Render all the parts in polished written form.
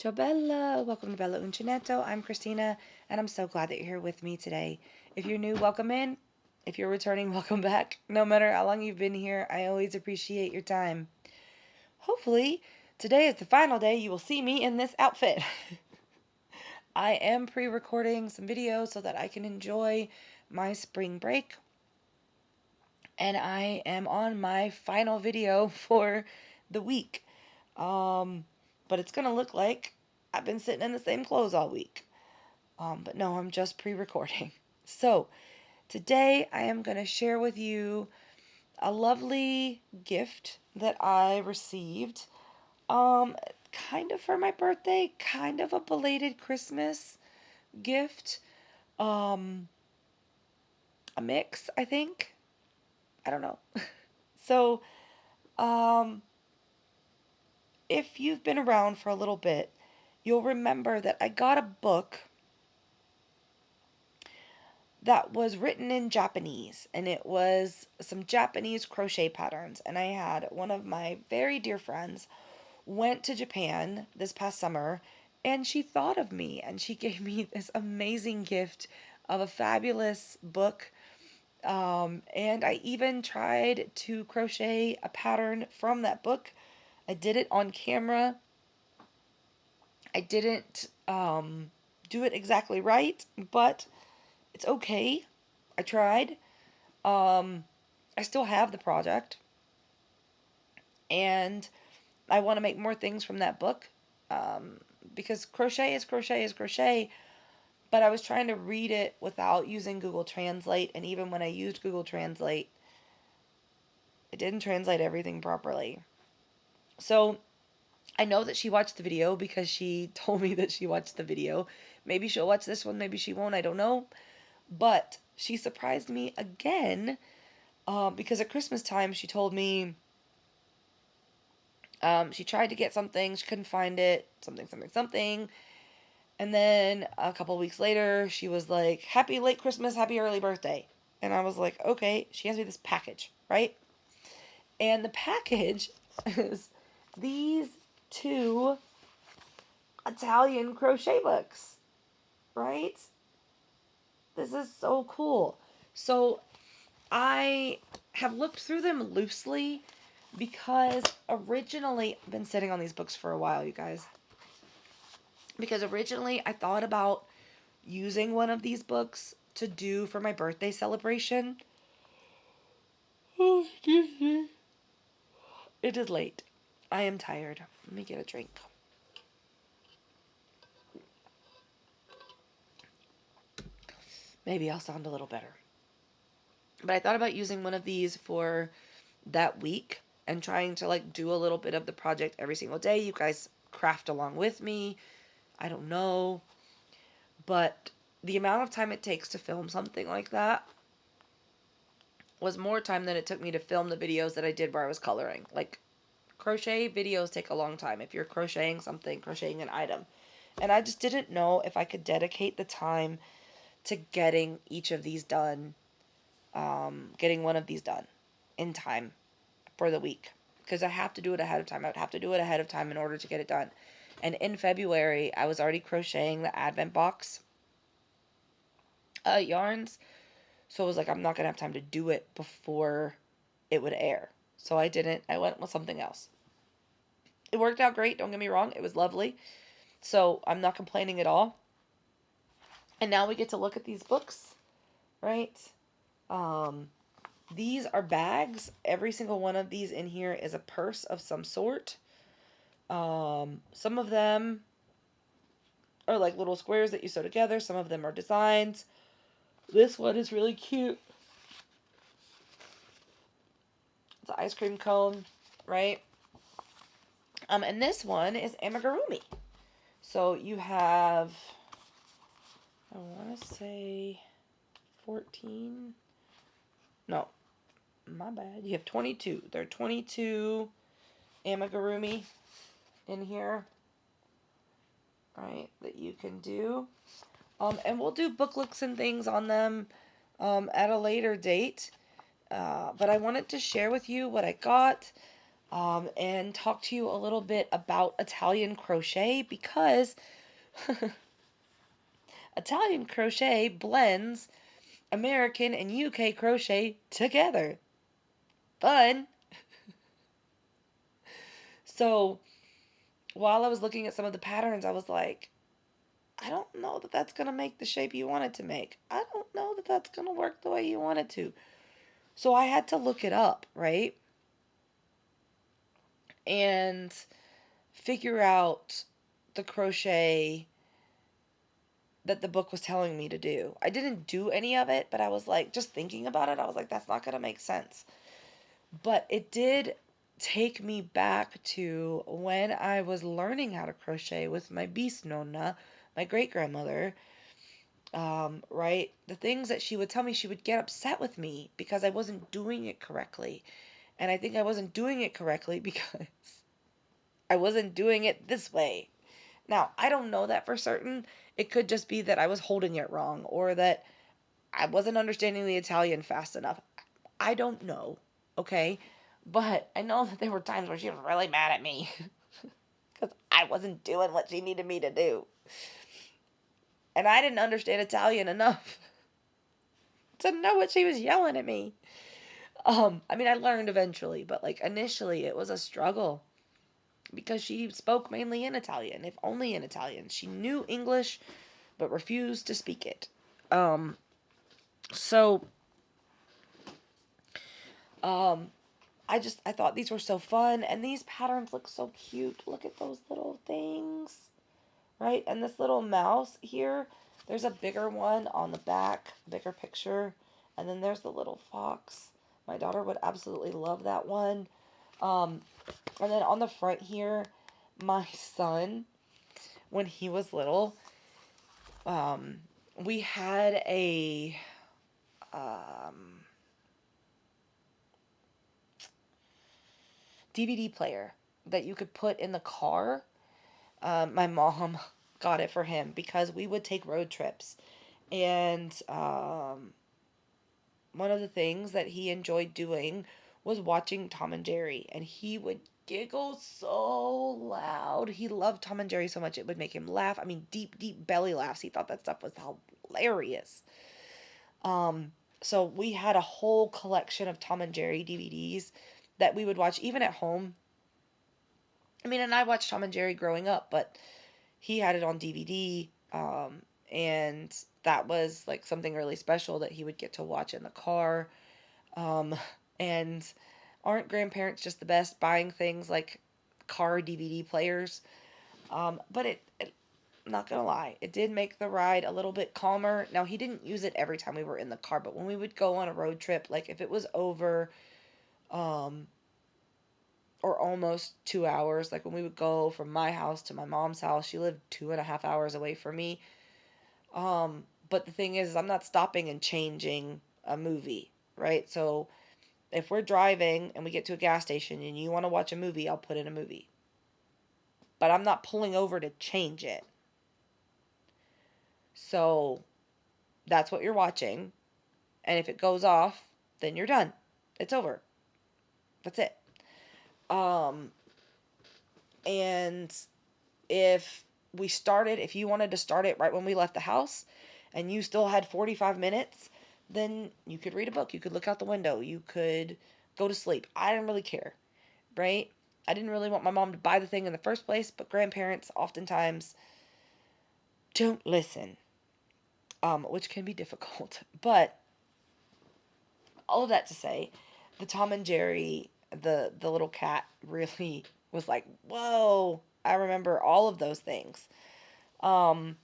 Ciao Bella! Welcome to Bella Uncinetto. I'm Christina, and I'm so glad that you're here with me today. If you're new, welcome in. If you're returning, welcome back. No matter how long you've been here, I always appreciate your time. Hopefully, today is the final day you will see me in this outfit. I am pre-recording some videos so that I can enjoy my spring break. And I am on my final video for the week. But it's going to look like I've been sitting in the same clothes all week. But no, I'm just pre-recording. So, today I am going to share with you a lovely gift that I received. Kind of for my birthday, kind of a belated Christmas gift. A mix, I think. I don't know. So, um, if you've been around for a little bit, you'll remember that I got a book that was written in Japanese, and it was some Japanese crochet patterns. And I had one of my very dear friends went to Japan this past summer, and she thought of me, and she gave me this amazing gift of a fabulous book. And I even tried to crochet a pattern from that book. I did it on camera. I didn't do it exactly right, but it's okay. I tried. I still have the project, and I want to make more things from that book, um, because crochet is crochet is crochet, but I was trying to read it without using Google Translate, and even when I used Google Translate, it didn't translate everything properly. So I know that she watched the video because she told me that she watched the video. Maybe she'll watch this one, maybe she won't, I don't know. But she surprised me again, because at Christmas time she told me she tried to get something, she couldn't find it, something, something, something. And then a couple weeks later, she was like, Happy late Christmas, happy early birthday. And I was like, okay. She hands me this package, right? And the package is these two Italian crochet books, right? This is so cool. So I have looked through them loosely because originally I've been sitting on these books for a while, you guys. Because originally I thought about using one of these books to do for my birthday celebration. Oh, excuse me. It is late. I am tired. Let me get a drink. Maybe I'll sound a little better. But I thought about using one of these for that week and trying to like do a little bit of the project every single day. You guys craft along with me. I don't know. But the amount of time it takes to film something like that was more time than it took me to film the videos that I did where I was coloring. Like, crochet videos take a long time if you're crocheting something, crocheting an item. And I just didn't know if I could dedicate the time to getting each of these done, getting one of these done in time for the week. Because I have to do it ahead of time. I would have to do it ahead of time in order to get it done. And in February, I was already crocheting the Advent box yarns. So I was like, I'm not going to have time to do it before it would air. So I didn't. I went with something else. It worked out great, don't get me wrong. It was lovely. So I'm not complaining at all. And now we get to look at these books, right? Um, these are bags. Every single one of these in here is a purse of some sort. Some of them are like little squares that you sew together. Some of them are designs. This one is really cute. It's an ice cream cone, right? And this one is amigurumi. So you have, I want to say 14. No, my bad. You have 22. There are 22 amigurumi in here, right, that you can do. And we'll do book looks and things on them at a later date. But I wanted to share with you what I got. and talk to you a little bit about Italian crochet because Italian crochet blends American and UK crochet together. Fun! So, while I was looking at some of the patterns, I was like, I don't know that that's going to make the shape you want it to make. I don't know that that's going to work the way you want it to. So I had to look it up, right? And figure out the crochet that the book was telling me to do. I didn't do any of it, but I was like, just thinking about it, I was like, that's not going to make sense. But it did take me back to when I was learning how to crochet with my bisnonna, my great grandmother. Right? The things that she would tell me, she would get upset with me because I wasn't doing it correctly. And I think I wasn't doing it correctly because I wasn't doing it this way. Now, I don't know that for certain. It could just be that I was holding it wrong or that I wasn't understanding the Italian fast enough. I don't know, okay? But I know that there were times where she was really mad at me because I wasn't doing what she needed me to do. And I didn't understand Italian enough to know what she was yelling at me. I mean, I learned eventually, but like initially it was a struggle because she spoke mainly in Italian, if only in Italian. She knew English but refused to speak it. Um, so um, I thought these were so fun, and these patterns look so cute. Look at those little things, right? And this little mouse here, there's a bigger one on the back, bigger picture, and then there's the little fox. My daughter would absolutely love that one. Um, and then on the front here, my son, when he was little, um, we had a um, DVD player that you could put in the car. My mom got it for him because we would take road trips. And one of the things that he enjoyed doing was watching Tom and Jerry. And he would giggle so loud. He loved Tom and Jerry so much it would make him laugh. I mean, deep, deep belly laughs. He thought that stuff was hilarious. Um, so we had a whole collection of Tom and Jerry DVDs that we would watch even at home. I mean, and I watched Tom and Jerry growing up, but he had it on DVD, and that was like something really special that he would get to watch in the car. Um, and aren't grandparents just the best buying things like car DVD players? But not gonna lie, it did make the ride a little bit calmer. Now, he didn't use it every time we were in the car, but when we would go on a road trip, like if it was over, um, or almost 2 hours, like when we would go from my house to my mom's house, she lived 2.5 hours away from me. But the thing is, I'm not stopping and changing a movie, right? So if we're driving and we get to a gas station and you want to watch a movie, I'll put in a movie. But I'm not pulling over to change it. So that's what you're watching. And if it goes off, then you're done. It's over. That's it. Um, and if you wanted to start it right when we left the house and you still had 45 minutes, then you could read a book. You could look out the window. You could go to sleep. I didn't really care, right? I didn't really want my mom to buy the thing in the first place, but grandparents oftentimes don't listen, which can be difficult. But all of that to say, the Tom and Jerry, the little cat, really was like, whoa! I remember all of those things. Um,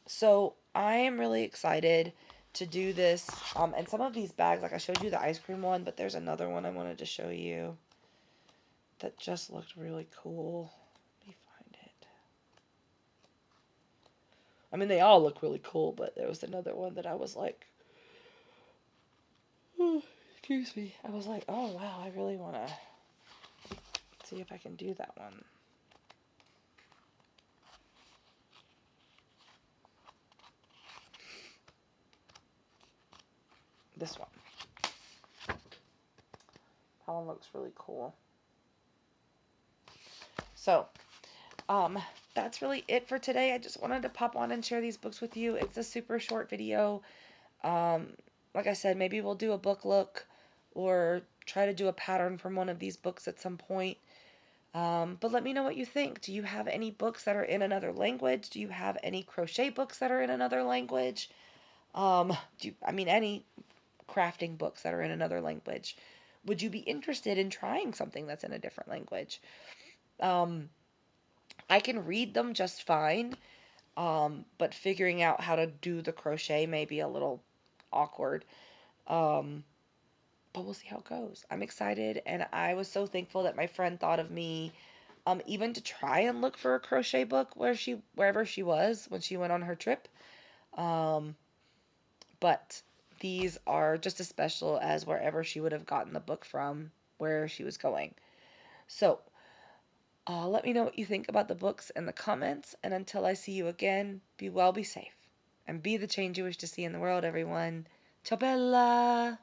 so I am really excited to do this. And some of these bags, like I showed you the ice cream one, but there's another one I wanted to show you that just looked really cool. Let me find it. I mean, they all look really cool, but there was another one that I was like, oh, excuse me. I was like, oh wow, I really want to see if I can do that one. This one. That one looks really cool. So, um, that's really it for today. I just wanted to pop on and share these books with you. It's a super short video. Um, like I said, maybe we'll do a book look or try to do a pattern from one of these books at some point. But let me know what you think. Do you have any books that are in another language? Do you have any crochet books that are in another language? Any crafting books that are in another language? Would you be interested in trying something that's in a different language? Um, I can read them just fine, but figuring out how to do the crochet may be a little awkward. Um, but we'll see how it goes. I'm excited, and I was so thankful that my friend thought of me, even to try and look for a crochet book wherever she was when she went on her trip. Um, but these are just as special as wherever she would have gotten the book from where she was going. So, let me know what you think about the books in the comments, and until I see you again, be well, be safe, and be the change you wish to see in the world, everyone. Ciao bella!